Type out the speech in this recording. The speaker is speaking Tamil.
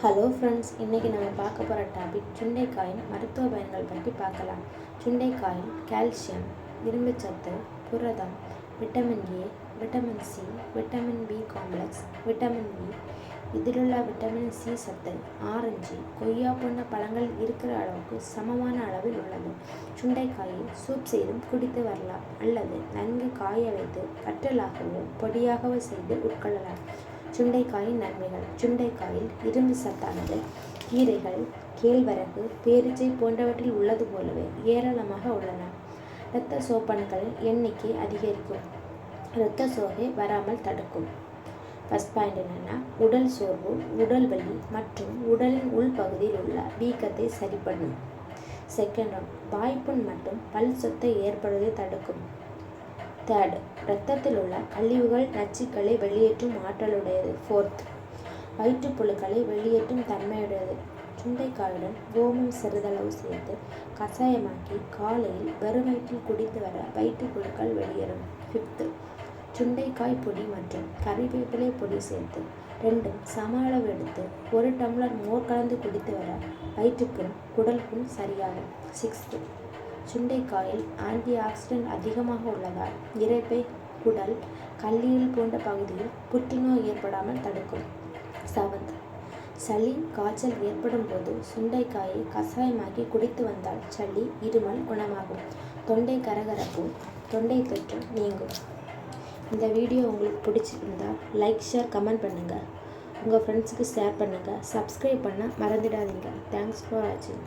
ஹலோ ஃப்ரெண்ட்ஸ், இன்றைக்கி நம்ம பார்க்க போகிற டாபிக் சுண்டைக்காயின் மருத்துவ பயன்கள் பற்றி பார்க்கலாம். சுண்டைக்காயில் கால்சியம், இரும்புச்சத்து, புரதம், vitamin A, vitamin C, vitamin B complex, vitamin E, இதிலுள்ள விட்டமின் சி சத்து ஆரஞ்சு, கொய்யா போன்ற பழங்கள் இருக்கிற அளவுக்கு சமமான அளவில் உள்ளது. சுண்டைக்காயை சூப் செய்தும் குடித்து வரலாம் அல்லது நன்கு காய வைத்து வற்றலாகவோ பொடியாகவோ செய்து உட்கொள்ளலாம். சுண்டைக்காயின் நன்மைகள். சுண்டைக்காயில் இரும்பு சத்தானது கீரைகள், கேழ்வரகு, பேரிச்சை போன்றவற்றில் உள்ளது போலவே ஏராளமாக உள்ளன. இரத்த சோப்பன்கள் எண்ணிக்கை அதிகரிக்கும், இரத்த சோகை வராமல் தடுக்கும். ஃபர்ஸ்ட் பாயிண்ட் என்னென்னா, உடல் சோர்வு, உடல் வலி மற்றும் உடலின் உள்பகுதியில் உள்ள வீக்கத்தை சரி பண்ணும். செகண்ட் ஒன், வாய்ப்புண் மற்றும் பல் சொத்தை ஏற்படுவதை தடுக்கும். தேர்ட், இரத்தத்தில் உள்ள கழிவுகள் நச்சுக்களை வெளியேற்றும் ஆற்றலுடையது. ஃபோர்த், வயிற்றுப்புழுக்களை வெளியேற்றும் தன்மையுடையது. சுண்டைக்காயுடன் ஓமம் சிறிதளவு சேர்த்து கஷாயமாக்கி காலையில் வெறும் வயிற்றில் குடித்து வர வயிற்றுப்புழுக்கள் வெளியேறும். ஃபிஃப்த்து, சுண்டைக்காய் பொடி மற்றும் கறிவேப்பிலை பொடி சேர்த்து ரெண்டும் சம அளவு எடுத்து 1 டம்ளர் மோர் கலந்து குடித்து வர வயிற்றுப்புண், குடல் புண் சரியாகும். சிக்ஸ்த்து, சுண்டைக்காயில் ஆன்டி ஆக்சிடென்ட் அதிகமாக உள்ளதால் இரைப்பை, குடல், கல்லீரல் போன்ற பகுதியில் புற்றுநோய் ஏற்படாமல் தடுக்கும். செவன்த், சளி, காய்ச்சல் ஏற்படும் போது சுண்டைக்காயை கஷாயமாக்கி குடித்து வந்தால் சளி, இருமல் குணமாகும். தொண்டை கரகரப்பு, தொண்டை தொற்று நீங்கும். இந்த வீடியோ உங்களுக்கு பிடிச்சிருந்தா லைக், ஷேர், கமெண்ட் பண்ணுங்கள். உங்கள் ஃப்ரெண்ட்ஸுக்கு ஷேர் பண்ணுங்கள். சப்ஸ்கிரைப் பண்ண மறந்துடாதீங்க. தேங்க்ஸ் ஃபார் வாட்சிங்.